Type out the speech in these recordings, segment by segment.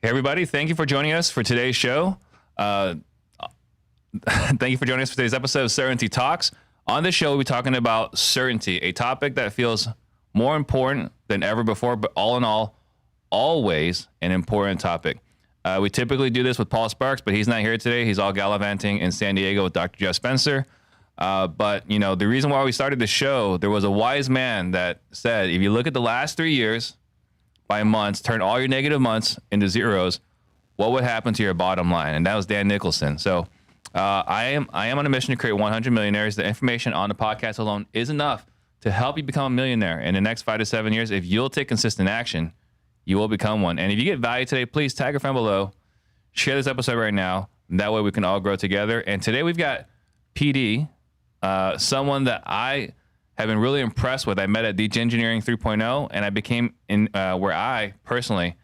Hey, everybody. Thank you for joining us for today's show. Thank you for joining us for today's episode of Certainty Talks. On this show, we'll be talking about certainty, a topic that feels more important than ever before, but all in all, always an important topic. We typically do this with Paul Sparks, but he's not here today. He's all gallivanting in San Diego with Dr. Jeff Spencer. But, you know, the reason why we started the show, there was a wise man that said, if you look at the last 3 years by months, turn all your negative months into zeros, what would happen to your bottom line? And that was Dan Nicholson. So I am on a mission to create 100 millionaires. The information on the podcast alone is enough to help you become a millionaire in the next 5 to 7 years. If you'll take consistent action, you will become one. And if you get value today, please tag a friend below, share this episode right now. That way we can all grow together. And today we've got PD, someone that I have been really impressed with. I met at Deej Engineering 3.0, and I became where I personally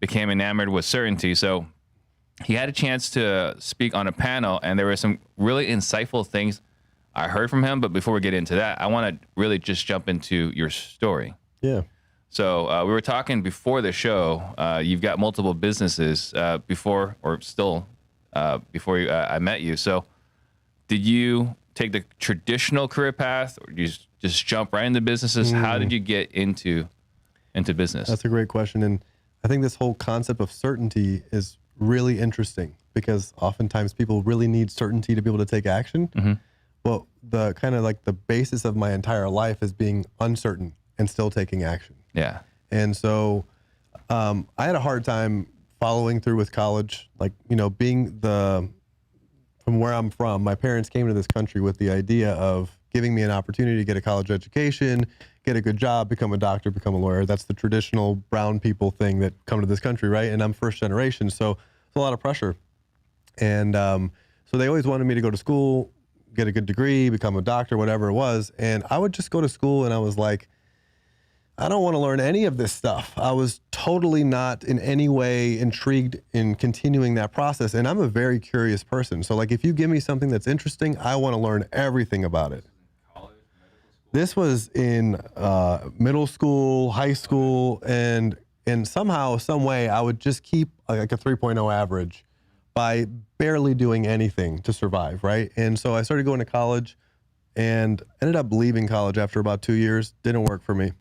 became enamored with certainty. So he had a chance to speak on a panel, and there were some really insightful things I heard from him. But before we get into that, I want to really just jump into your story. Yeah. So we were talking before the show. You've got multiple businesses before I met you. So did you take the traditional career path, or did you just jump right into businesses? How did you get into business? That's a great question. And I think this whole concept of certainty is really interesting because oftentimes people really need certainty to be able to take action. Mm-hmm. Well, the kind of like the basis of my entire life is being uncertain and still taking action. Yeah. And so I had a hard time following through with college, like, you know, from where I'm from, my parents came to this country with the idea of giving me an opportunity to get a college education, get a good job, become a doctor, become a lawyer. That's the traditional brown people thing that come to this country, right? And I'm first generation, so it's a lot of pressure. And so they always wanted me to go to school, get a good degree, become a doctor, whatever it was. And I would just go to school and I was like, I don't want to learn any of this stuff. I was totally not in any way intrigued in continuing that process. And I'm a very curious person. So like, if you give me something that's interesting, I want to learn everything about it. This was in middle school, high school, and somehow, some way, I would just keep like a 3.0 average by barely doing anything to survive, right? And so I started going to college and ended up leaving college after about 2 years. Didn't work for me.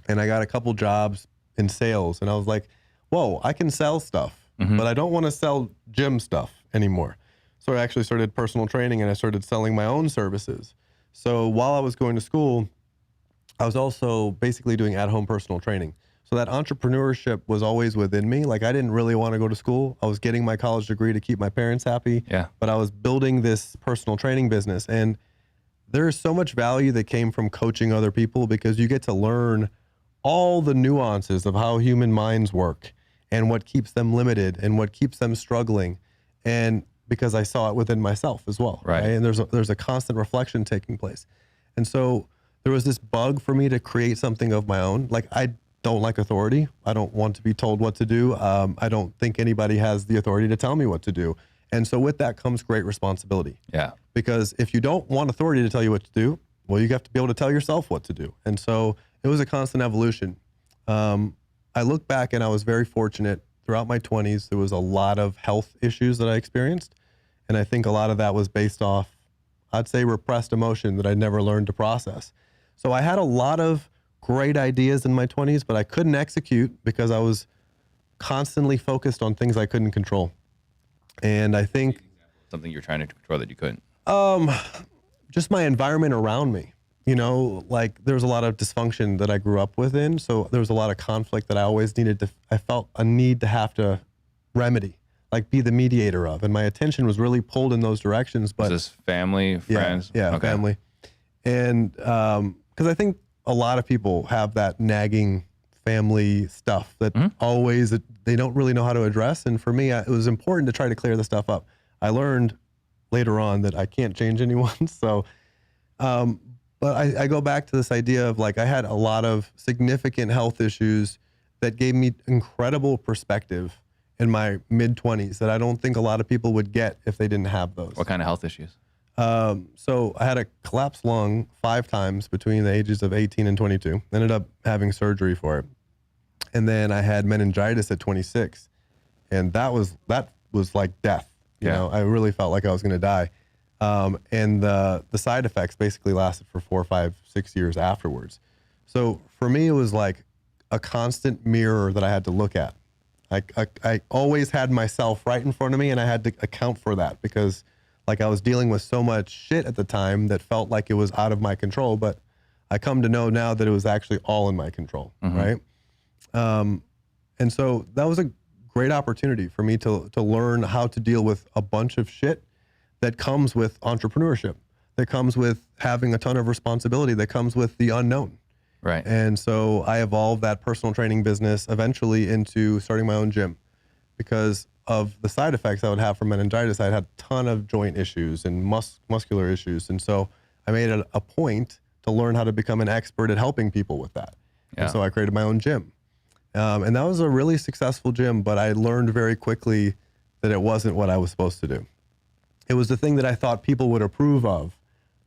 And I got a couple jobs in sales, and I was like, whoa, I can sell stuff, but I don't want to sell gym stuff anymore. So I actually started personal training, and I started selling my own services. So while I was going to school, I was also basically doing at-home personal training. So that entrepreneurship was always within me. Like, I didn't really want to go to school. I was getting my college degree to keep my parents happy, but I was building this personal training business. And there's so much value that came from coaching other people because you get to learn all the nuances of how human minds work and what keeps them limited and what keeps them struggling. And because I saw it within myself as well. Right? And there's a constant reflection taking place. And so there was this bug for me to create something of my own. Like, I don't like authority. I don't want to be told what to do. I don't think anybody has the authority to tell me what to do. And so with that comes great responsibility. Yeah. Because if you don't want authority to tell you what to do, well, you have to be able to tell yourself what to do. And so it was a constant evolution. I look back and I was very fortunate. Throughout my 20s, there was a lot of health issues that I experienced. And I think a lot of that was based off, I'd say, repressed emotion that I never learned to process. So I had a lot of great ideas in my 20s, but I couldn't execute because I was constantly focused on things I couldn't control. And I think something you're trying to control that you couldn't. Just my environment around me. You know, like, there was a lot of dysfunction that I grew up within. So there was a lot of conflict that I always I felt a need to have to remedy, like be the mediator of. And my attention was really pulled in those directions. But is this family, friends? Yeah, okay. Family. And because I think a lot of people have that nagging family stuff that always, they don't really know how to address. And for me, it was important to try to clear the stuff up. I learned later on that I can't change anyone. So, but I go back to this idea of, like, I had a lot of significant health issues that gave me incredible perspective in my mid-20s that I don't think a lot of people would get if they didn't have those. What kind of health issues? So I had a collapsed lung 5 times between the ages of 18 and 22. Ended up having surgery for it. And then I had meningitis at 26. And that was like death. You Yeah. know, I really felt like I was going to die. And the side effects basically lasted for 4, 5, 6 years afterwards. So for me, it was like a constant mirror that I had to look at. I always had myself right in front of me, and I had to account for that because like I was dealing with so much shit at the time that felt like it was out of my control. But I come to know now that it was actually all in my control, right? And so that was a great opportunity for me to learn how to deal with a bunch of shit that comes with entrepreneurship, that comes with having a ton of responsibility, that comes with the unknown. Right. And so I evolved that personal training business eventually into starting my own gym because of the side effects I would have from meningitis. I had a ton of joint issues and muscular issues. And so I made it a point to learn how to become an expert at helping people with that. Yeah. And so I created my own gym. And that was a really successful gym, but I learned very quickly that it wasn't what I was supposed to do. It was the thing that I thought people would approve of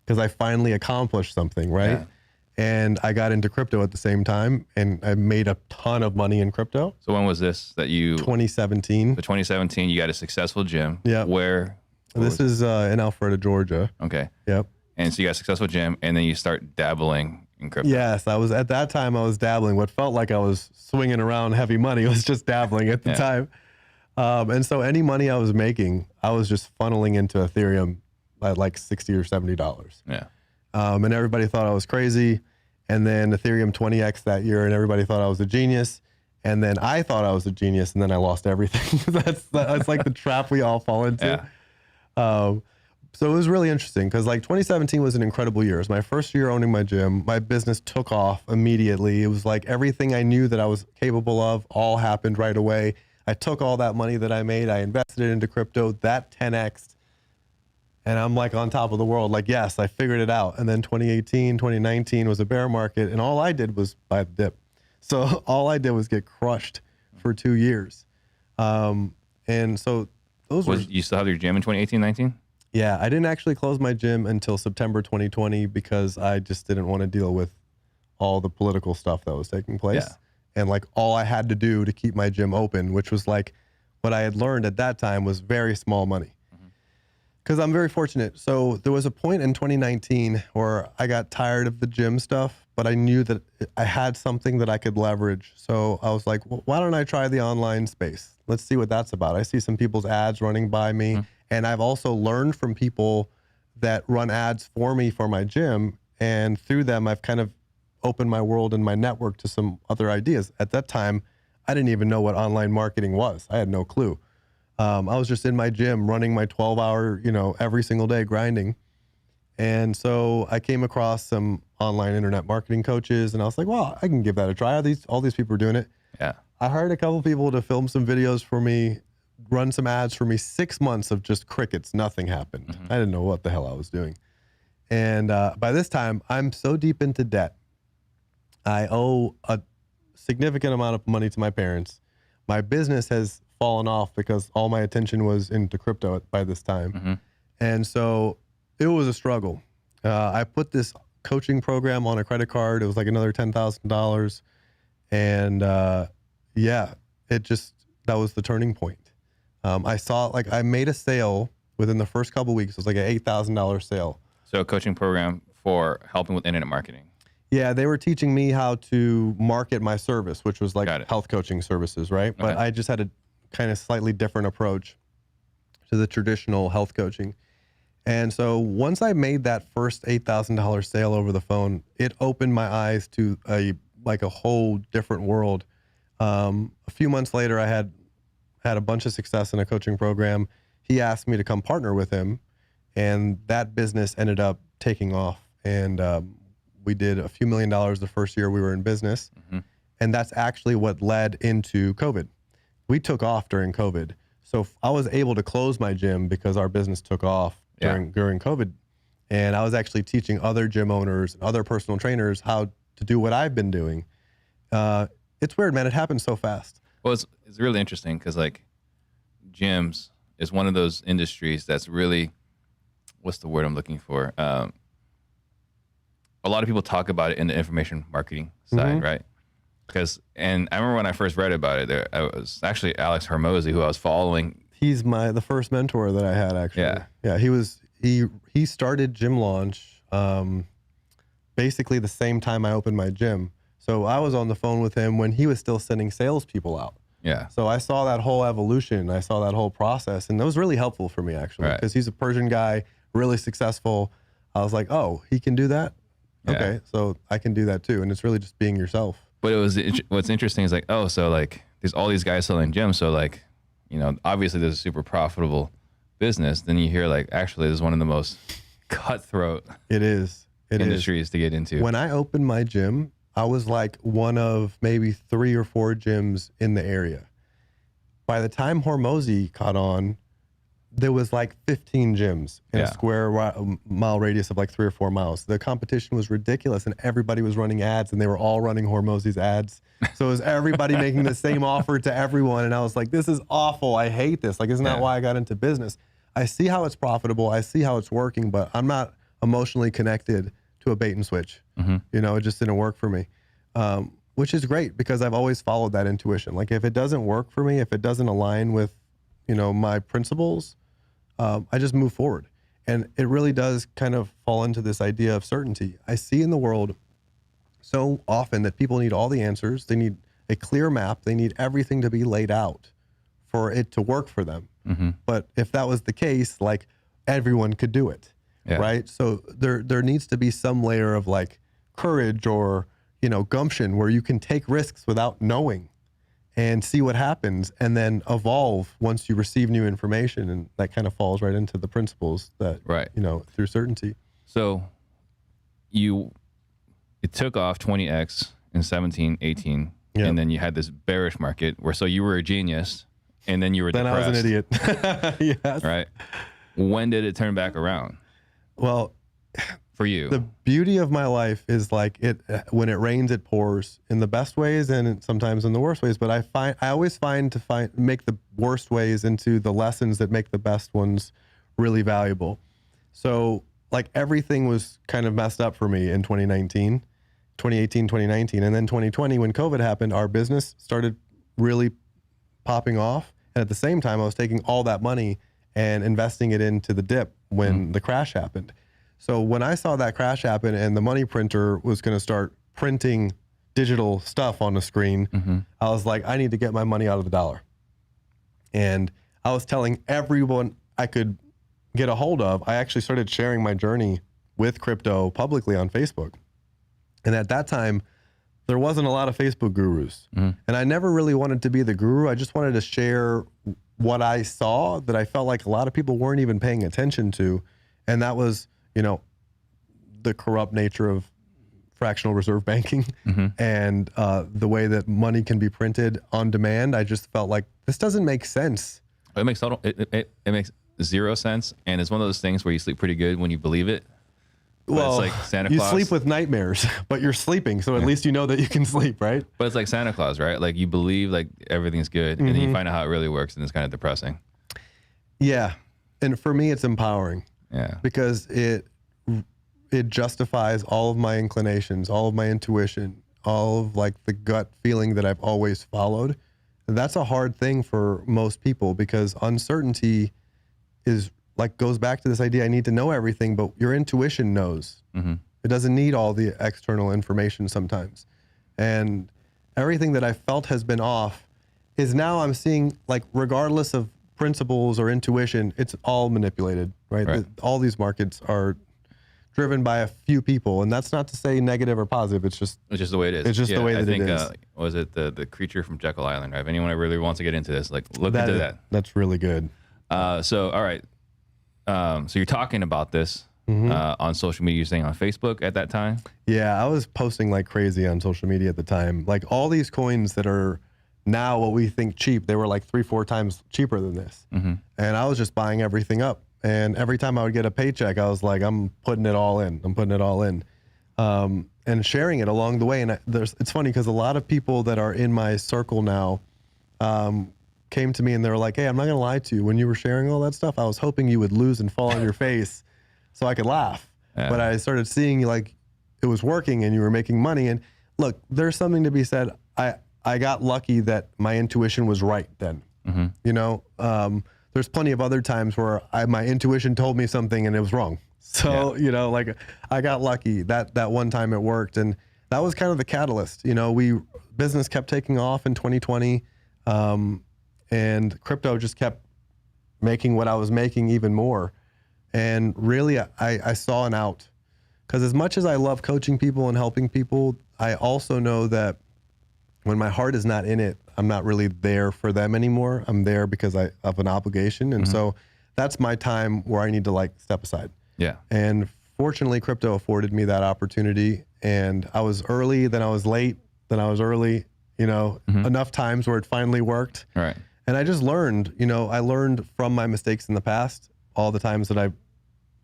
because I finally accomplished something, right? Yeah. And I got into crypto at the same time, and I made a ton of money in crypto. So when was this that you? 2017. So 2017, you got a successful gym. Yeah. Where? This is in Alpharetta, Georgia. Okay. Yep. And so you got a successful gym, and then you start dabbling in crypto. Yes, I was at that time. I was dabbling. What felt like I was swinging around heavy money was just dabbling at the time. And so any money I was making, I was just funneling into Ethereum at like $60 or $70. Yeah. And everybody thought I was crazy. And then Ethereum 20x that year, and everybody thought I was a genius. And then I thought I was a genius, and then I lost everything. that's like the trap we all fall into. Yeah. So it was really interesting because like 2017 was an incredible year. It was my first year owning my gym. My business took off immediately. It was like everything I knew that I was capable of all happened right away. I took all that money that I made, I invested it into crypto, that 10x'd. And I'm like on top of the world, like, yes, I figured it out. And then 2018, 2019 was a bear market, and all I did was buy the dip. So all I did was get crushed for 2 years. And so those were... You still have your gym in 2018, 19? Yeah, I didn't actually close my gym until September 2020 because I just didn't want to deal with all the political stuff that was taking place. Yeah. And like all I had to do to keep my gym open, which was like what I had learned at that time was very small money. Because I'm very fortunate. So there was a point in 2019 where I got tired of the gym stuff, but I knew that I had something that I could leverage. So I was like, well, why don't I try the online space? Let's see what that's about. I see some people's ads running by me. And I've also learned from people that run ads for me for my gym. And through them, I've kind of opened my world and my network to some other ideas. At that time, I didn't even know what online marketing was. I had no clue. I was just in my gym running my 12-hour, every single day grinding. And so I came across some online internet marketing coaches, and I was like, well, I can give that a try. All these people are doing it. Yeah. I hired a couple people to film some videos for me, run some ads for me. 6 months of just crickets. Nothing happened. I didn't know what the hell I was doing. And by this time, I'm so deep into debt. I owe a significant amount of money to my parents. My business has fallen off because all my attention was into crypto by this time. And so it was a struggle. I put this coaching program on a credit card. It was like another $10,000. And that was the turning point. I made a sale within the first couple of weeks. It was like an $8,000 sale. So a coaching program for helping with internet marketing. Yeah, they were teaching me how to market my service, which was like Got it. health coaching services, right? But Okay. I just had a kind of slightly different approach to the traditional health coaching. And so once I made that first $8,000 sale over the phone, it opened my eyes to a whole different world. A few months later, I had a bunch of success in a coaching program. He asked me to come partner with him, and that business ended up taking off. And we did a few $1 million the first year we were in business. And that's actually what led into COVID. We took off during COVID. So I was able to close my gym because our business took off during COVID. And I was actually teaching other gym owners and other personal trainers how to do what I've been doing. It's weird, man. It happened so fast. Well, it's really interesting because like gyms is one of those industries that's really, what's the word I'm looking for? A lot of people talk about it in the information marketing side, right? And I remember when I first read about it, I was actually Alex Hormozy, who I was following. He's the first mentor that I had, actually. Yeah. He started Gym Launch basically the same time I opened my gym. So I was on the phone with him when he was still sending salespeople out. Yeah. So I saw that whole evolution. I saw that whole process, and that was really helpful for me, actually, because he's a Persian guy, really successful. I was like, oh, he can do that? Yeah. Okay, so I can do that too. And it's really just being yourself. But what's interesting is like, oh, so like there's all these guys selling gyms. So like, you know, obviously there's a super profitable business. Then you hear like, actually, this is one of the most cutthroat industries to get into. When I opened my gym, I was like one of maybe 3 or 4 gyms in the area. By the time Hormozy caught on, there was like 15 gyms in a square mile radius of like 3 or 4 miles. The competition was ridiculous, and everybody was running ads, and they were all running Hormozy's ads. So it was everybody making the same offer to everyone, and I was like, this is awful. I hate this. Like, isn't that why I got into business? I see how it's profitable. I see how it's working, but I'm not emotionally connected to a bait and switch. You know, it just didn't work for me, which is great because I've always followed that intuition. Like, if it doesn't work for me, if it doesn't align with, you know, my principles, I just move forward. And it really does kind of fall into this idea of certainty. I see in the world so often that people need all the answers. They need a clear map. They need everything to be laid out for it to work for them. But if that was the case, like, everyone could do it, right? So there needs to be some layer of like courage or, you know, gumption where you can take risks without knowing and see what happens, and then evolve once you receive new information. And that kind of falls right into the principles that, you know, through certainty. So it took off 20x in 17, 18, and then you had this bearish market where, so you were a genius, and then you were depressed. Then I was an idiot. Yes. Right. When did it turn back around? Well, for you, the beauty of my life is like when it rains, it pours, in the best ways and sometimes in the worst ways. But I always make the worst ways into the lessons that make the best ones really valuable. So like everything was kind of messed up for me in 2018, 2019. And then 2020, when COVID happened, our business started really popping off. And at the same time, I was taking all that money and investing it into the dip when the crash happened. So when I saw that crash happen and the money printer was going to start printing digital stuff on the screen, I was like, I need to get my money out of the dollar. And I was telling everyone I could get a hold of. I actually started sharing my journey with crypto publicly on Facebook. And at that time, there wasn't a lot of Facebook gurus. And I never really wanted to be the guru. I just wanted to share what I saw that I felt like a lot of people weren't even paying attention to. And that was, you know, the corrupt nature of fractional reserve banking and the way that money can be printed on demand. I just felt like this doesn't make sense. It makes it makes zero sense, and it's one of those things where you sleep pretty good when you believe it. Well, it's like Santa Claus. You sleep with nightmares, but you're sleeping, so at least you know that you can sleep, right? But it's like Santa Claus, right? Like you believe like everything's good, and then you find out how it really works, and it's kind of depressing. Yeah, and for me, it's empowering. Yeah, because it justifies all of my inclinations, all of my intuition, all of like the gut feeling that I've always followed. That's a hard thing for most people because uncertainty is like goes back to this idea I need to know everything, but your intuition knows. It doesn't need all the external information sometimes. And everything that I felt has been off is now I'm seeing, like, regardless of principles or intuition, it's all manipulated, right? All these markets are driven by a few people, and that's not to say negative or positive. It's just the way it is. It's just the way that it is. Was it the creature from Jekyll Island? Right? If anyone really wants to get into this, like look into that. That's really good. So all right. So you're talking about this on social media. You're saying on Facebook at that time? Yeah, I was posting like crazy on social media at the time. Like all these coins that are now what we think cheap, they were like 3-4 times cheaper than this. And I was just buying everything up. And every time I would get a paycheck, I was like, I'm putting it all in. I'm putting it all in. And sharing it along the way. And it's funny because a lot of people that are in my circle now came to me and they were like, hey, I'm not going to lie to you. When you were sharing all that stuff, I was hoping you would lose and fall on your face so I could laugh. Yeah. But I started seeing like it was working and you were making money. And look, there's something to be said. I got lucky that my intuition was right then. You know, there's plenty of other times where my intuition told me something and it was wrong. So, you know, like I got lucky that one time it worked, and that was kind of the catalyst. You know, business kept taking off in 2020, and crypto just kept making what I was making even more. And really, I saw an out, because as much as I love coaching people and helping people, I also know that when my heart is not in it, I'm not really there for them anymore. I'm there because I have an obligation. And so that's my time where I need to like step aside. Yeah. And fortunately, crypto afforded me that opportunity. And I was early, then I was late, then I was early, you know, enough times where it finally worked. Right. And I just learned, you know, I learned from my mistakes in the past, all the times that I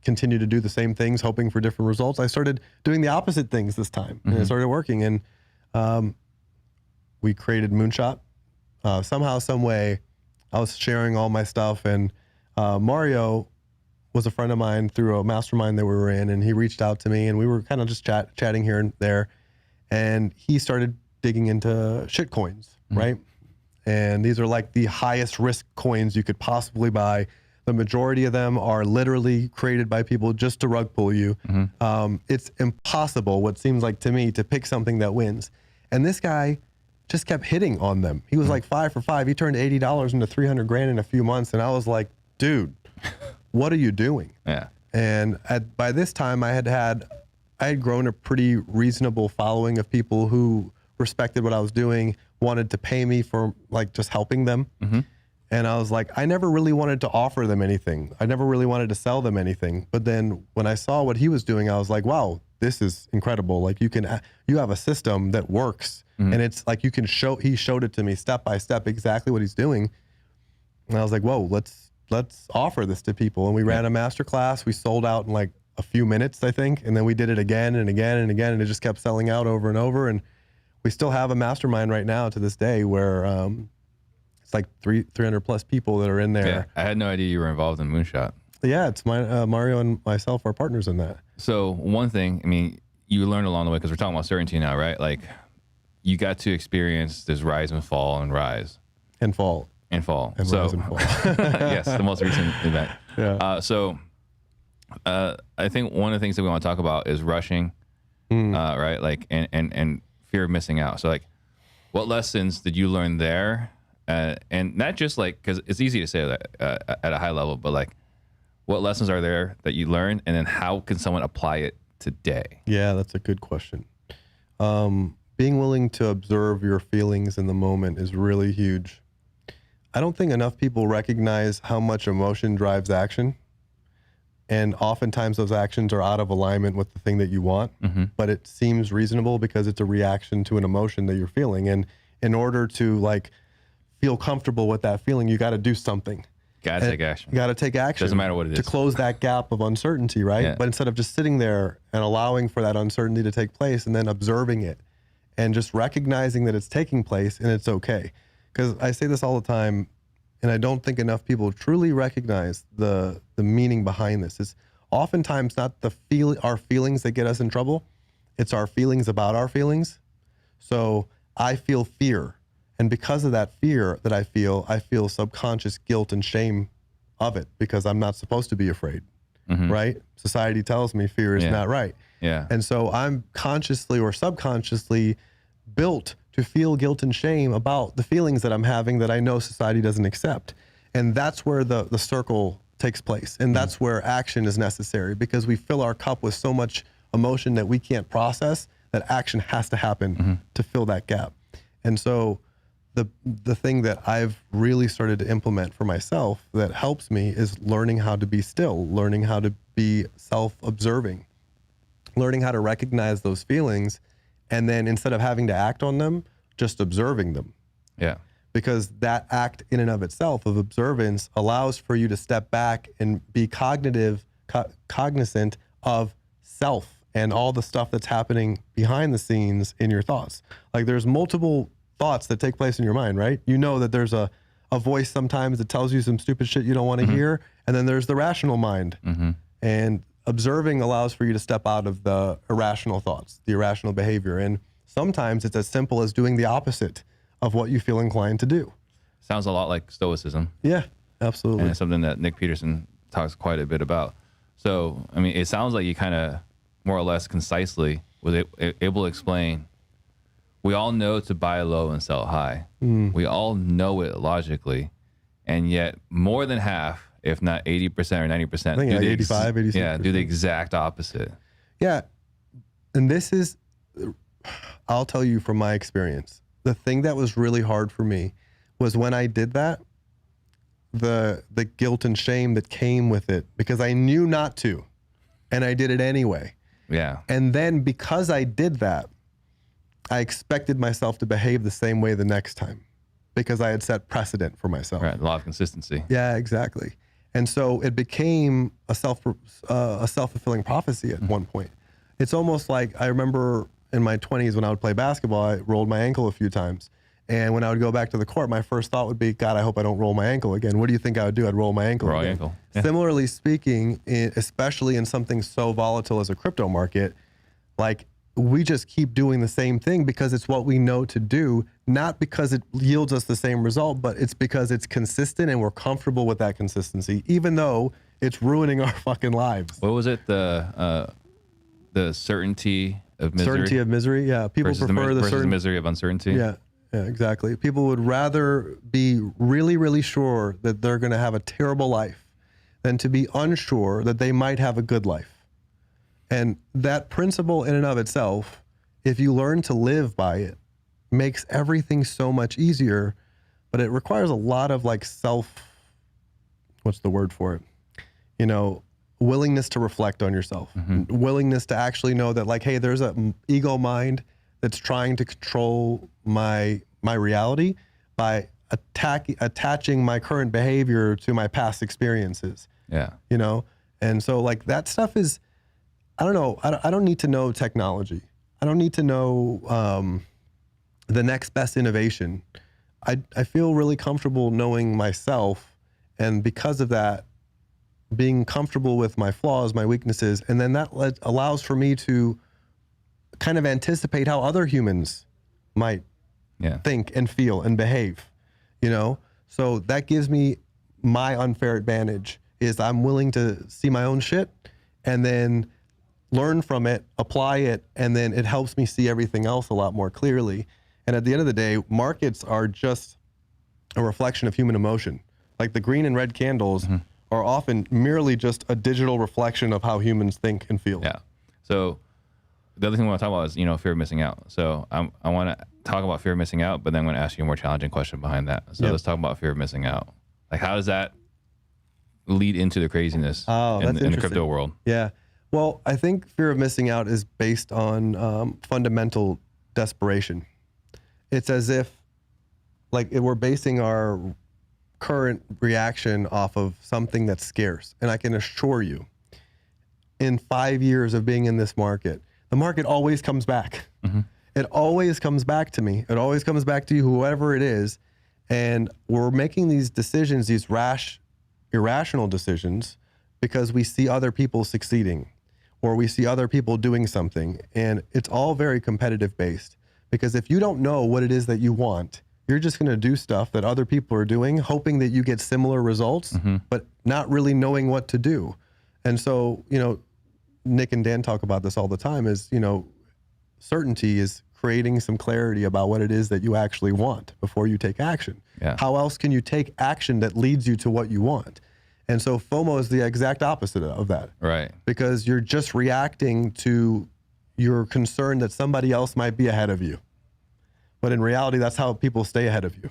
continued to do the same things, hoping for different results. I started doing the opposite things this time, and it started working. And we created Moonshot. Somehow, some way, I was sharing all my stuff, and Mario was a friend of mine through a mastermind that we were in, and he reached out to me, and we were kind of just chatting here and there, and he started digging into shit coins, right? And these are like the highest risk coins you could possibly buy. The majority of them are literally created by people just to rug pull you. It's impossible, what seems like to me, to pick something that wins. And this guy just kept hitting on them. He was like 5 for 5. He turned $80 into 300 grand in a few months. And I was like, dude, what are you doing? Yeah. And by this time I had grown a pretty reasonable following of people who respected what I was doing, wanted to pay me for like just helping them. And I was like, I never really wanted to offer them anything. I never really wanted to sell them anything. But then when I saw what he was doing, I was like, wow, this is incredible. Like you have a system that works, and it's like he showed it to me step by step, exactly what he's doing. And I was like, whoa, let's offer this to people. And we ran a master class. We sold out in like a few minutes, I think. And then we did it again and again and again. And it just kept selling out over and over. And we still have a mastermind right now to this day where, it's like 300 plus people that are in there. Yeah, I had no idea you were involved in Moonshot. Yeah, it's Mario and myself are partners in that. So one thing, I mean, you learned along the way, because we're talking about certainty now, right? Like you got to experience this rise and fall and rise. And fall. And fall. And rise and fall. Yes, the most recent event. Yeah. I think one of the things that we want to talk about is rushing, right? Like, and fear of missing out. So like, what lessons did you learn there? And not just like, because it's easy to say that at a high level, but like, what lessons are there that you learned, and then how can someone apply it today? Yeah, that's a good question. Being willing to observe your feelings in the moment is really huge. I don't think enough people recognize how much emotion drives action. And oftentimes those actions are out of alignment with the thing that you want, but it seems reasonable because it's a reaction to an emotion that you're feeling. And in order to like feel comfortable with that feeling, you got to do something. Got to take action. You got to take action. Doesn't matter what it is. To close that gap of uncertainty, right? Yeah. But instead of just sitting there and allowing for that uncertainty to take place and then observing it and just recognizing that it's taking place and it's okay. Because I say this all the time, and I don't think enough people truly recognize the meaning behind this. It's oftentimes not our feelings that get us in trouble. It's our feelings about our feelings. So I feel fear. And because of that fear that I feel subconscious guilt and shame of it because I'm not supposed to be afraid, right? Society tells me fear is not right. Yeah. And so I'm consciously or subconsciously built to feel guilt and shame about the feelings that I'm having that I know society doesn't accept. And that's where the circle takes place. And that's where action is necessary, because we fill our cup with so much emotion that we can't process, that action has to happen to fill that gap. And so the thing that I've really started to implement for myself that helps me is learning how to be still, learning how to be self-observing, learning how to recognize those feelings, and then instead of having to act on them, just observing them. Yeah. Because that act in and of itself of observance allows for you to step back and be cognizant of self and all the stuff that's happening behind the scenes in your thoughts. Like there's multiple thoughts that take place in your mind, right? You know that there's a voice sometimes that tells you some stupid shit you don't want to hear. And then there's the rational mind. And observing allows for you to step out of the irrational thoughts, the irrational behavior. And Sometimes it's as simple as doing the opposite of what you feel inclined to do. Sounds a lot like stoicism. Yeah, absolutely. And it's something that Nick Peterson talks quite a bit about. So, I mean, it sounds like you kind of more or less concisely was able to explain, we all know to buy low and sell high. We all know it logically. And yet more than half, if not 80% or 90%, I think 85, 86%. Yeah, do the exact opposite. Yeah. And this is, I'll tell you from my experience, the thing that was really hard for me was when I did that, the guilt and shame that came with it, because I knew not to, and I did it anyway. Yeah. And then because I did that, I expected myself to behave the same way the next time, because I had set precedent for myself. Right, law of consistency. Yeah, exactly. And so it became a self-fulfilling prophecy at one point. It's almost like, I remember in my 20s when I would play basketball, I rolled my ankle a few times. And when I would go back to the court, my first thought would be, God, I hope I don't roll my ankle again. What do you think I would do? I'd roll my ankle again. Ankle. Yeah. Similarly speaking, especially in something so volatile as a crypto market, like, we just keep doing the same thing because it's what we know to do, not because it yields us the same result, but it's because it's consistent and we're comfortable with that consistency, even though it's ruining our fucking lives. What was it? The certainty of misery? Certainty of misery, yeah. People prefer the misery of uncertainty. Yeah, exactly. People would rather be really, really sure that they're going to have a terrible life than to be unsure that they might have a good life. And that principle in and of itself, if you learn to live by it, makes everything so much easier, but it requires a lot of like what's the word for it? Willingness to reflect on yourself, willingness to actually know that like, hey, there's an ego mind that's trying to control my reality by attaching my current behavior to my past experiences. Yeah. And so like that stuff is, I don't know. I don't need to know technology. I don't need to know the next best innovation. I feel really comfortable knowing myself, and because of that, being comfortable with my flaws, my weaknesses, and then that allows for me to kind of anticipate how other humans might think and feel and behave. So that gives me my unfair advantage, is I'm willing to see my own shit and then learn from it, apply it, and then it helps me see everything else a lot more clearly. And at the end of the day, markets are just a reflection of human emotion. Like the green and red candles are often merely just a digital reflection of how humans think and feel. Yeah. So the other thing I want to talk about is, fear of missing out. So I want to talk about fear of missing out, but then I'm going to ask you a more challenging question behind that. So let's talk about fear of missing out. Like, how does that lead into the craziness in the crypto world? Yeah. Well, I think fear of missing out is based on fundamental desperation. It's as if, like, we're basing our current reaction off of something that's scarce. And I can assure you, in 5 years of being in this market, the market always comes back. It always comes back to me. It always comes back to you, whoever it is. And we're making these decisions, these irrational decisions, because we see other people succeeding, or we see other people doing something. And it's all very competitive based, because if you don't know what it is that you want, you're just going to do stuff that other people are doing, hoping that you get similar results, but not really knowing what to do. And so, Nick and Dan talk about this all the time, is, certainty is creating some clarity about what it is that you actually want before you take action. Yeah. How else can you take action that leads you to what you want? And so FOMO is the exact opposite of that. Right. Because you're just reacting to your concern that somebody else might be ahead of you. But in reality, that's how people stay ahead of you,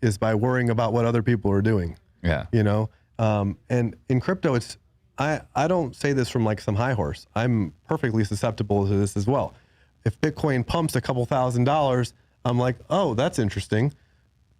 is by worrying about what other people are doing. Yeah. And in crypto, it's, I don't say this from like some high horse. I'm perfectly susceptible to this as well. If Bitcoin pumps a couple $1,000s, I'm like, oh, that's interesting.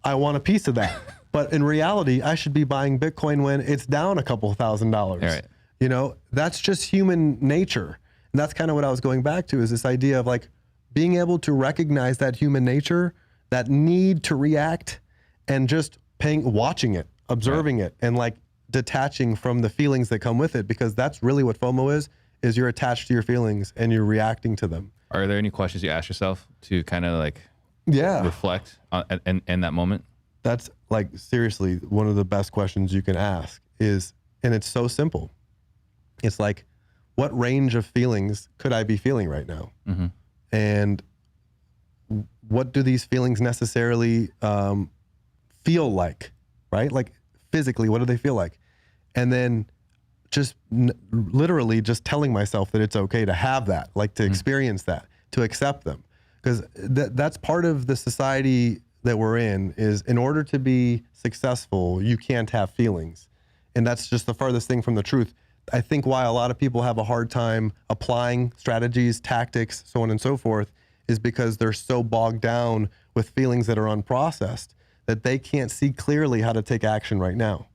I want a piece of that. But in reality, I should be buying Bitcoin when it's down a couple $1,000s. Right. That's just human nature. And that's kind of what I was going back to, is this idea of like being able to recognize that human nature, that need to react, and just watching it, observing it, and like detaching from the feelings that come with it, because that's really what FOMO is. is you're attached to your feelings and you're reacting to them. Are there any questions you ask yourself to kind of like reflect on in that moment? That's like seriously one of the best questions you can ask is, and it's so simple. It's like, what range of feelings could I be feeling right now? Mm-hmm. And what do these feelings necessarily feel like, right? Like physically, what do they feel like? And then just literally just telling myself that it's okay to have that, like to experience that, to accept them. Because that's part of the society that we're in, is in order to be successful, you can't have feelings. And that's just the furthest thing from the truth. I think why a lot of people have a hard time applying strategies, tactics, so on and so forth, is because they're so bogged down with feelings that are unprocessed that they can't see clearly how to take action right now.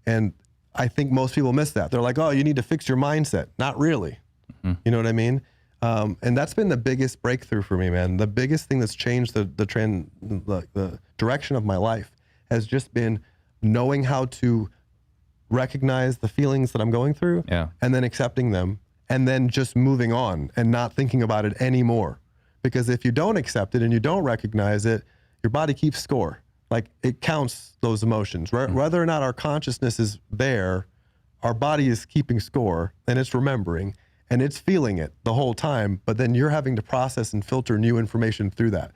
And I think most people miss that. They're like, oh, you need to fix your mindset. Not really. Mm-hmm. You know what I mean? And that's been the biggest breakthrough for me, man. The biggest thing that's changed the direction of my life has just been knowing how to recognize the feelings that I'm going through, and then accepting them, and then just moving on and not thinking about it anymore. Because if you don't accept it and you don't recognize it, your body keeps score. Like, it counts those emotions. Whether or not our consciousness is there, our body is keeping score, and it's remembering, and it's feeling it the whole time. But then you're having to process and filter new information through that,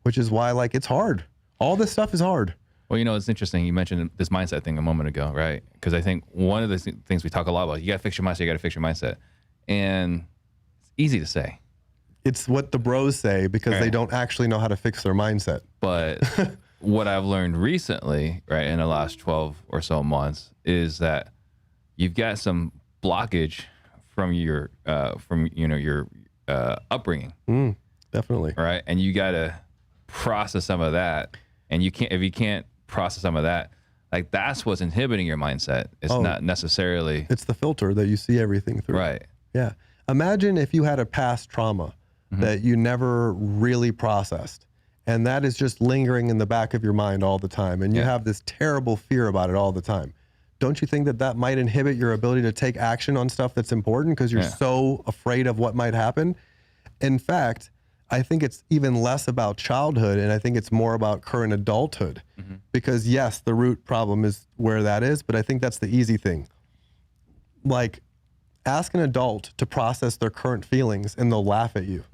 which is why, like, it's hard. All this stuff is hard. Well, you know, it's interesting. You mentioned this mindset thing a moment ago, right? Because I think one of the things we talk a lot about, you got to fix your mindset, you got to fix your mindset. And it's easy to say. It's what the bros say because they don't actually know how to fix their mindset. But what I've learned recently, right, in the last 12 or so months, is that you've got some blockage from your upbringing. Definitely. Right. And you got to process some of that. And if you can't process some of that, like, that's what's inhibiting your mindset. It's not necessarily. It's the filter that you see everything through. Right. Yeah. Imagine if you had a past trauma that you never really processed, and that is just lingering in the back of your mind all the time, and you have this terrible fear about it all the time. Don't you think that that might inhibit your ability to take action on stuff that's important because you're so afraid of what might happen? In fact, I think it's even less about childhood, and I think it's more about current adulthood. Because yes, the root problem is where that is, but I think that's the easy thing. Like, ask an adult to process their current feelings and they'll laugh at you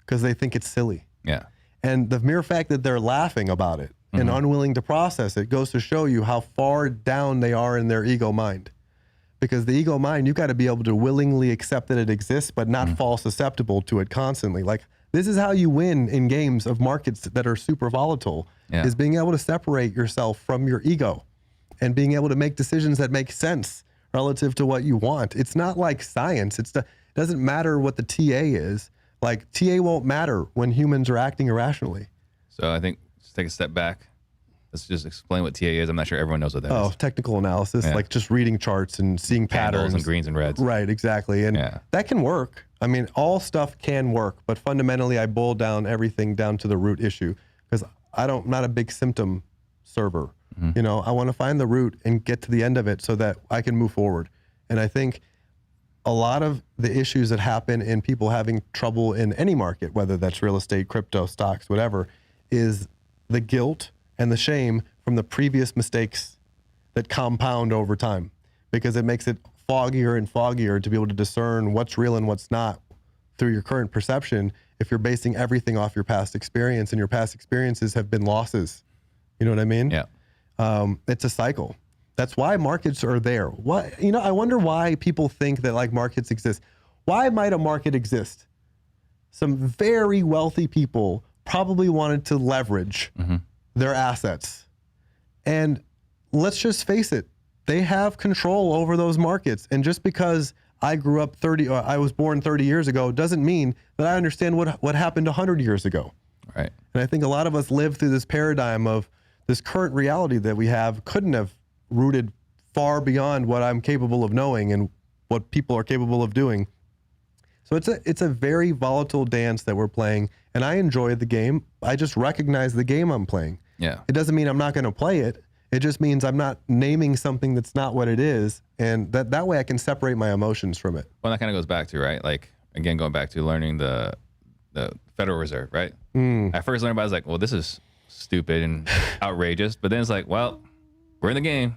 because they think it's silly. Yeah. And the mere fact that they're laughing about it and unwilling to process it goes to show you how far down they are in their ego mind. Because the ego mind, you've got to be able to willingly accept that it exists, but not fall susceptible to it constantly. Like, this is how you win in games of markets that are super volatile, is being able to separate yourself from your ego and being able to make decisions that make sense relative to what you want. It's not like science. It doesn't matter what the TA is. Like, TA won't matter when humans are acting irrationally. So I think let's take a step back. Let's just explain what TA is. I'm not sure everyone knows what that is. Oh, technical analysis, like just reading charts and seeing patterns. And greens and reds. Right, exactly. And that can work. I mean, all stuff can work, but fundamentally I boil down everything down to the root issue because I'm not a big symptom server. You know, I want to find the root and get to the end of it so that I can move forward. And I think a lot of the issues that happen in people having trouble in any market, whether that's real estate, crypto, stocks, whatever, is the guilt and the shame from the previous mistakes that compound over time, because it makes it foggier and foggier to be able to discern what's real and what's not through your current perception if you're basing everything off your past experience, and your past experiences have been losses. You know what I mean? Yeah. It's a cycle. That's why markets are there. I wonder why people think that, like, markets exist. Why might a market exist? Some very wealthy people probably wanted to leverage their assets. And let's just face it, they have control over those markets. And just because I was born 30 years ago doesn't mean that I understand what happened 100 years ago. Right. And I think a lot of us live through this paradigm of this current reality that we have couldn't have rooted far beyond what I'm capable of knowing and what people are capable of doing. So it's a very volatile dance that we're playing, and I enjoy the game. I just recognize the game I'm playing. Yeah. It doesn't mean I'm not going to play it. It just means I'm not naming something that's not what it is. And that way I can separate my emotions from it. Well, that kind of goes back to, right? Like, again, going back to learning the Federal Reserve, right? I first learned about it, I was like, well, this is stupid and outrageous. But then it's like, well, we're in the game.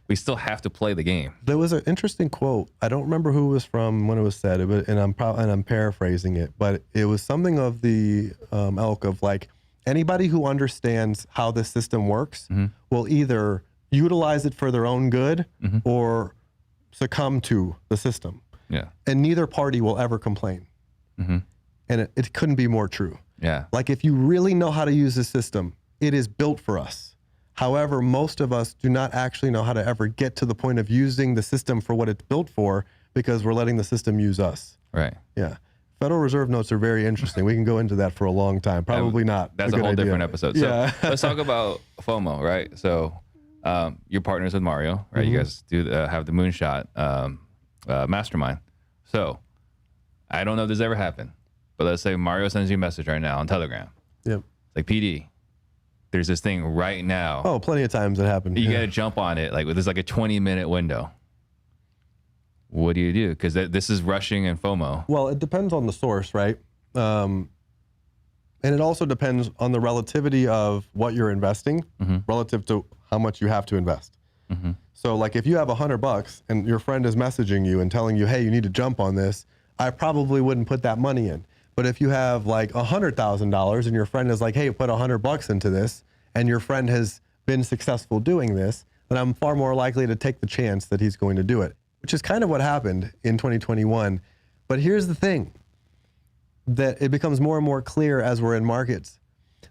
We still have to play the game. There was an interesting quote. I don't remember who it was from when it was said, and I'm paraphrasing it, but it was something of the ilk of like, anybody who understands how the system works will either utilize it for their own good or succumb to the system. Yeah. And neither party will ever complain. And it couldn't be more true. Yeah. Like, if you really know how to use the system, it is built for us. However, most of us do not actually know how to ever get to the point of using the system for what it's built for, because we're letting the system use us. Right. Yeah. Federal Reserve notes are very interesting. We can go into that for a long time. Probably not. That's a whole different episode. So let's talk about FOMO, right? So you're partners with Mario, right? You guys do have the Moonshot mastermind. So I don't know if this ever happened, but let's say Mario sends you a message right now on Telegram. Yep. Like, PD, there's this thing right now. Oh, plenty of times it happened. You got to jump on it. Like, there's like a 20-minute window. What do you do? Because this is rushing and FOMO. Well, it depends on the source, right? And it also depends on the relativity of what you're investing relative to how much you have to invest. So like, if you have $100 and your friend is messaging you and telling you, hey, you need to jump on this, I probably wouldn't put that money in. But if you have like $100,000 and your friend is like, hey, put $100 into this, and your friend has been successful doing this, then I'm far more likely to take the chance that he's going to do it, which is kind of what happened in 2021. But here's the thing, that it becomes more and more clear as we're in markets.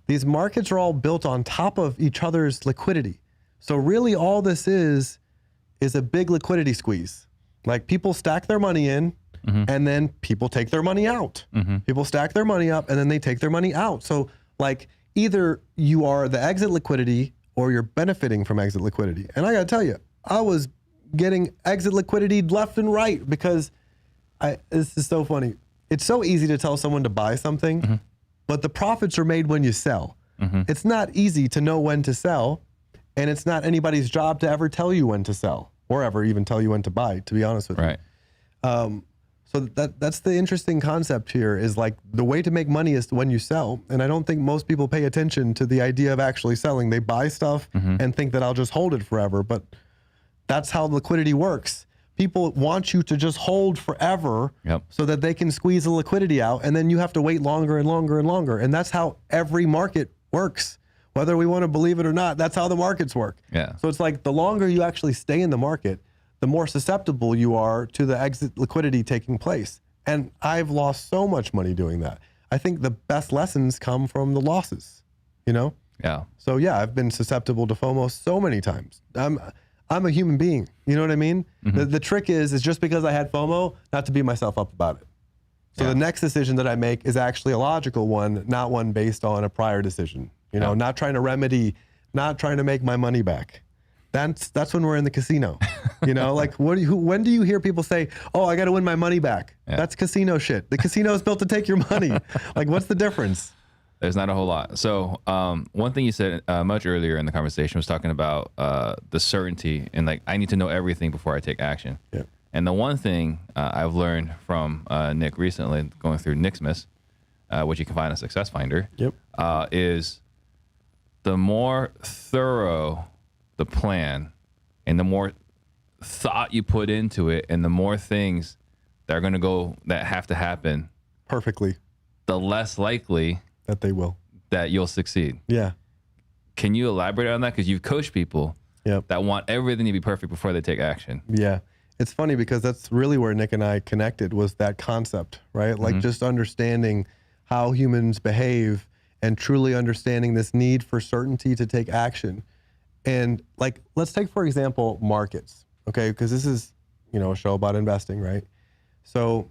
These markets are all built on top of each other's liquidity. So really all this is a big liquidity squeeze. Like, people stack their money in, and then people take their money out. People stack their money up and then they take their money out. So like, either you are the exit liquidity or you're benefiting from exit liquidity. And I gotta tell you, I was getting exit liquidity left and right, because this is so funny. It's so easy to tell someone to buy something, but the profits are made when you sell. It's not easy to know when to sell, and it's not anybody's job to ever tell you when to sell or ever even tell you when to buy, to be honest with you. So that's the interesting concept here, is like, the way to make money is when you sell. And I don't think most people pay attention to the idea of actually selling. They buy stuff and think that I'll just hold it forever, but that's how liquidity works. People want you to just hold forever so that they can squeeze the liquidity out, and then you have to wait longer and longer and longer. And that's how every market works. Whether we want to believe it or not, that's how the markets work. So it's like, the longer you actually stay in the market, the more susceptible you are to the exit liquidity taking place. And I've lost so much money doing that. I think the best lessons come from the losses, you know? So yeah, I've been susceptible to FOMO so many times. I'm a human being, you know what I mean? The trick is just because I had FOMO, not to beat myself up about it. So the next decision that I make is actually a logical one, not one based on a prior decision. You know, not trying to remedy, not trying to make my money back. That's when we're in the casino. You know, like, when do you hear people say, oh, I got to win my money back? That's casino shit. The casino is built to take your money. Like, what's the difference? There's not a whole lot. So one thing you said much earlier in the conversation was talking about the certainty, and like, I need to know everything before I take action. And the one thing I've learned from Nick recently, going through Nicksmith, which you can find on Success Finder, is the more thorough the plan and the more thought you put into it, and the more things that are going to go, that have to happen perfectly, the less likely that they will, that you'll succeed. Can you elaborate on that? Because you've coached people that want everything to be perfect before they take action. It's funny, because that's really where Nick and I connected, was that concept, right? Like, just understanding how humans behave and truly understanding this need for certainty to take action. And like, let's take, for example, markets, okay? Because this is, you know, a show about investing, right? So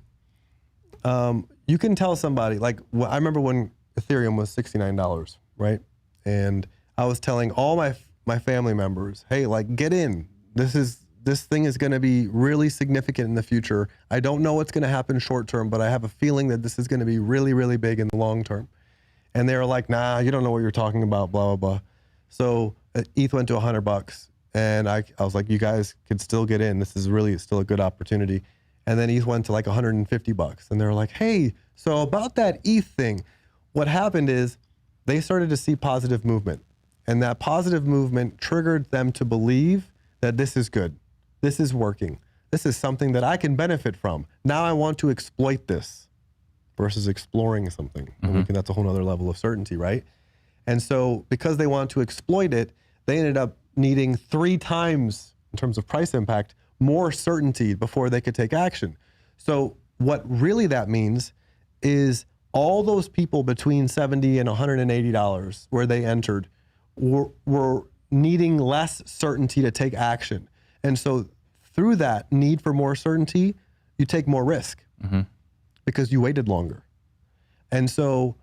you can tell somebody, like, I remember when Ethereum was $69, right? And I was telling all my family members, hey, like, get in. This thing is going to be really significant in the future. I don't know what's going to happen short term, but I have a feeling that this is going to be really, really big in the long term. And they were like, nah, you don't know what you're talking about, blah, blah, blah. So ETH went to $100, and I was like, you guys could still get in. This is really still a good opportunity. And then ETH went to like $150, and they were like, hey, so about that ETH thing, what happened is they started to see positive movement, and that positive movement triggered them to believe that this is good. This is working. This is something that I can benefit from. Now I want to exploit this versus exploring something. And that's a whole other level of certainty, right? And so because they want to exploit it, they ended up needing 3 times, in terms of price impact, more certainty before they could take action. So what really that means is all those people between $70 and $180 where they entered were needing less certainty to take action. And so through that need for more certainty, you take more risk because you waited longer. And so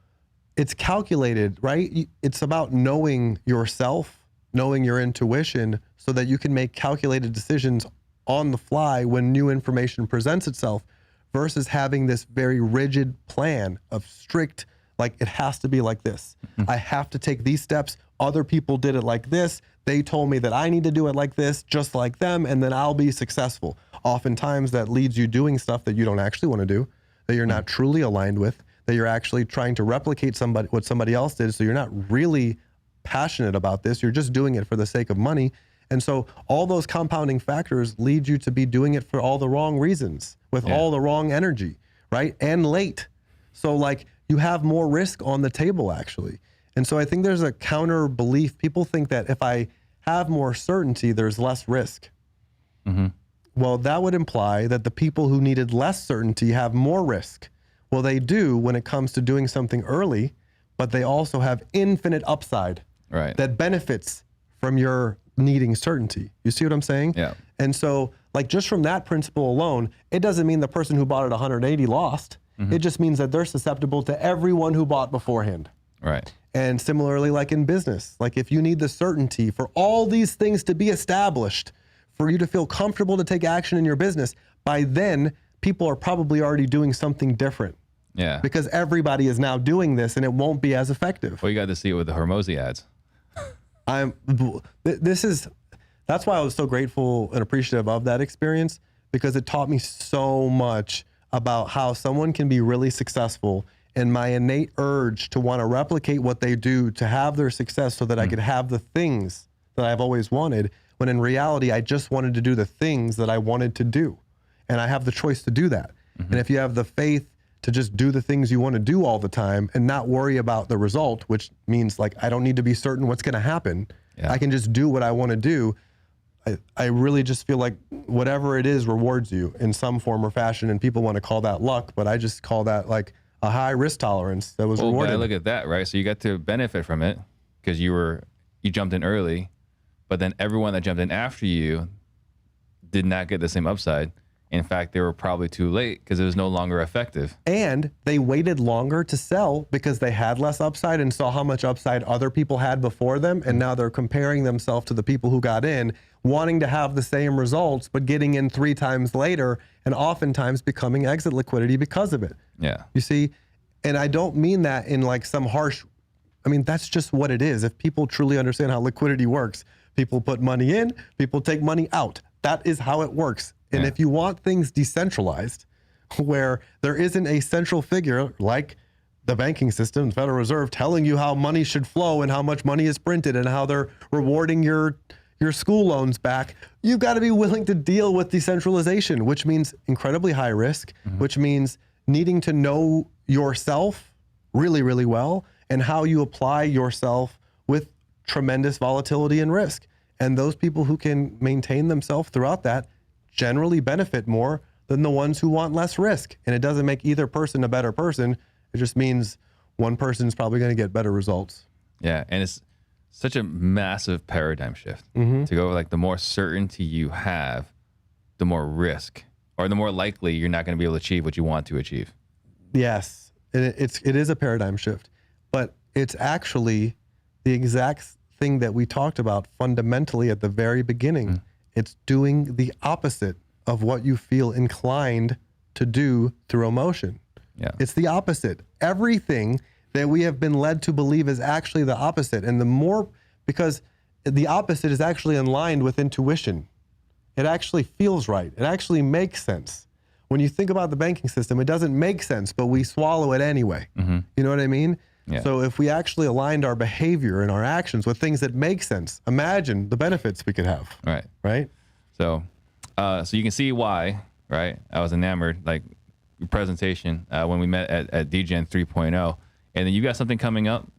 it's calculated, right? It's about knowing yourself, knowing your intuition, so that you can make calculated decisions on the fly when new information presents itself, versus having this very rigid plan of strict, like it has to be like this. I have to take these steps. Other people did it like this. They told me that I need to do it like this, just like them, and then I'll be successful. Oftentimes that leads you doing stuff that you don't actually want to do, that you're not truly aligned with, that you're actually trying to replicate what somebody else did. So you're not really passionate about this. You're just doing it for the sake of money. And so all those compounding factors lead you to be doing it for all the wrong reasons, with all the wrong energy, right? And late. So like you have more risk on the table actually. And so I think there's a counter belief. People think that if I have more certainty, there's less risk. Well, that would imply that the people who needed less certainty have more risk. Well, they do when it comes to doing something early, but they also have infinite upside that benefits from your needing certainty. You see what I'm saying? Yeah. And so like just from that principle alone, it doesn't mean the person who bought at 180 lost. It just means that they're susceptible to everyone who bought beforehand. Right. And similarly, like in business, like if you need the certainty for all these things to be established, for you to feel comfortable to take action in your business, by then people are probably already doing something different. Yeah. Because everybody is now doing this and it won't be as effective. Well, you got to see it with the Hormozy ads. That's why I was so grateful and appreciative of that experience, because it taught me so much about how someone can be really successful, and my innate urge to want to replicate what they do to have their success so that I could have the things that I've always wanted, when in reality, I just wanted to do the things that I wanted to do. And I have the choice to do that. And if you have the faith to just do the things you want to do all the time and not worry about the result, which means like, I don't need to be certain what's going to happen. I can just do what I want to do. I really just feel like whatever it is rewards you in some form or fashion, and people want to call that luck, but I just call that like a high risk tolerance that was rewarded. But look at that, right? So you got to benefit from it because you jumped in early, but then everyone that jumped in after you did not get the same upside. In fact, they were probably too late because it was no longer effective. And they waited longer to sell because they had less upside and saw how much upside other people had before them. And now they're comparing themselves to the people who got in, wanting to have the same results, but getting in 3 times later, and oftentimes becoming exit liquidity because of it. Yeah. You see, and I don't mean that in like some harsh, I mean, that's just what it is. If people truly understand how liquidity works, people put money in, people take money out. That is how it works. And if you want things decentralized, where there isn't a central figure like the banking system, the Federal Reserve, telling you how money should flow and how much money is printed and how they're rewarding your school loans back, you've got to be willing to deal with decentralization, which means incredibly high risk, which means needing to know yourself really, really well and how you apply yourself with tremendous volatility and risk. And those people who can maintain themselves throughout that generally benefit more than the ones who want less risk. And it doesn't make either person a better person. It just means one person is probably going to get better results. Yeah. And it's such a massive paradigm shift to go like the more certainty you have, the more risk, or the more likely you're not going to be able to achieve what you want to achieve. Yes, it is a paradigm shift, but it's actually the exact thing that we talked about fundamentally at the very beginning. It's doing the opposite of what you feel inclined to do through emotion. Yeah. It's the opposite. Everything that we have been led to believe is actually the opposite. And the more, because the opposite is actually aligned with intuition. It actually feels right. It actually makes sense. When you think about the banking system, it doesn't make sense, but we swallow it anyway. You know what I mean? Yeah. So if we actually aligned our behavior and our actions with things that make sense, imagine the benefits we could have. Right. Right? So, so you can see why, right? I was enamored, like your presentation when we met at DGen 3.0. And then you got something coming up?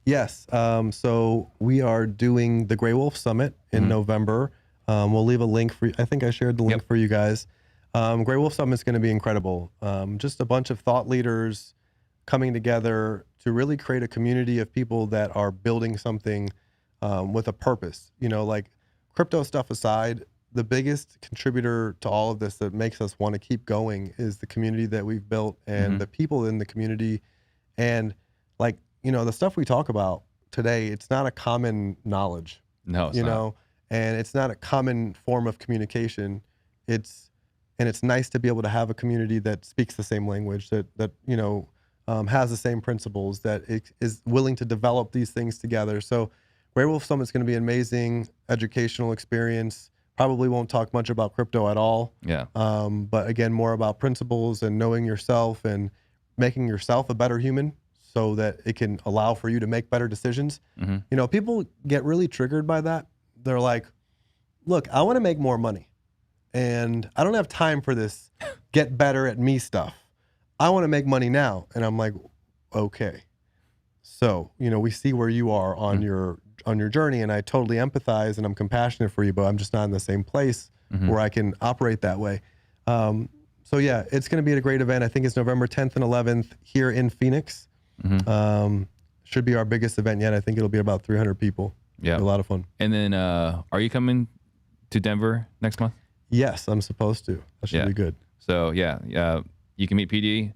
Yes. So we are doing the Grey Wolf Summit in November. We'll leave a link for, I think I shared the link for you guys. Grey Wolf Summit is going to be incredible. Just a bunch of thought leaders coming together to really create a community of people that are building something with a purpose. You know, like crypto stuff aside, the biggest contributor to all of this that makes us want to keep going is the community that we've built and the people in the community. And like, you know, the stuff we talk about today, it's not a common knowledge. No, it's you not. know, and it's not a common form of communication. It's nice to be able to have a community that speaks the same language, that you know, has the same principles, that is willing to develop these things together. So Grey Wolf Summit's going to be an amazing educational experience. Probably won't talk much about crypto at all. Yeah. But again, more about principles and knowing yourself and making yourself a better human so that it can allow for you to make better decisions. You know, people get really triggered by that. They're like, look, I want to make more money and I don't have time for this get better at me stuff. I want to make money now. And I'm like, okay. So, you know, we see where you are on your journey, and I totally empathize and I'm compassionate for you, but I'm just not in the same place where I can operate that way. So yeah, it's going to be a great event. I think it's November 10th and 11th here in Phoenix. Should be our biggest event yet. I think it'll be about 300 people. Yeah. A lot of fun. And then are you coming to Denver next month? Yes, I'm supposed to. That should be good. So yeah, you can meet PD,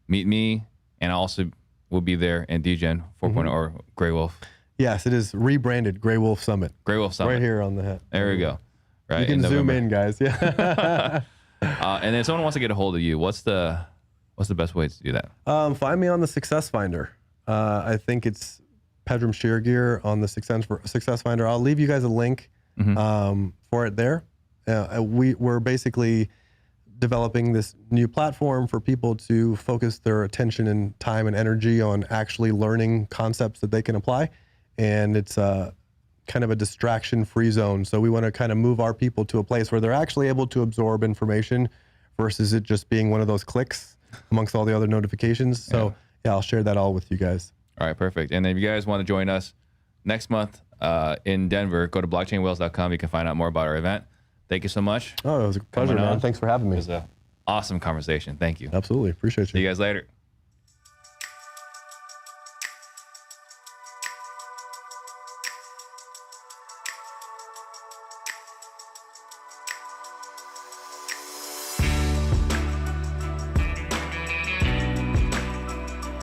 meet me, and I also will be there in DGen 4.0 or Grey Wolf. Yes, it is rebranded Grey Wolf Summit. Grey Wolf Summit. Right here on the hat. There we go. Right. You can zoom in, guys. Yeah. And then if someone wants to get a hold of you, what's the best way to do that? Find me on the Success Finder. I think it's Pedram Sheargear on the Success Finder. I'll leave you guys a link for it there. We're basically developing this new platform for people to focus their attention and time and energy on actually learning concepts that they can apply. And it's kind of a distraction-free zone. So we want to kind of move our people to a place where they're actually able to absorb information versus it just being one of those clicks amongst all the other notifications. So yeah, I'll share that all with you guys. All right, perfect. And if you guys want to join us next month in Denver, go to blockchainwhales.com. You can find out more about our event. Thank you so much. Oh, it was a pleasure, man. Thanks for having me. It was an awesome conversation. Thank you. Absolutely. Appreciate you. See you guys later.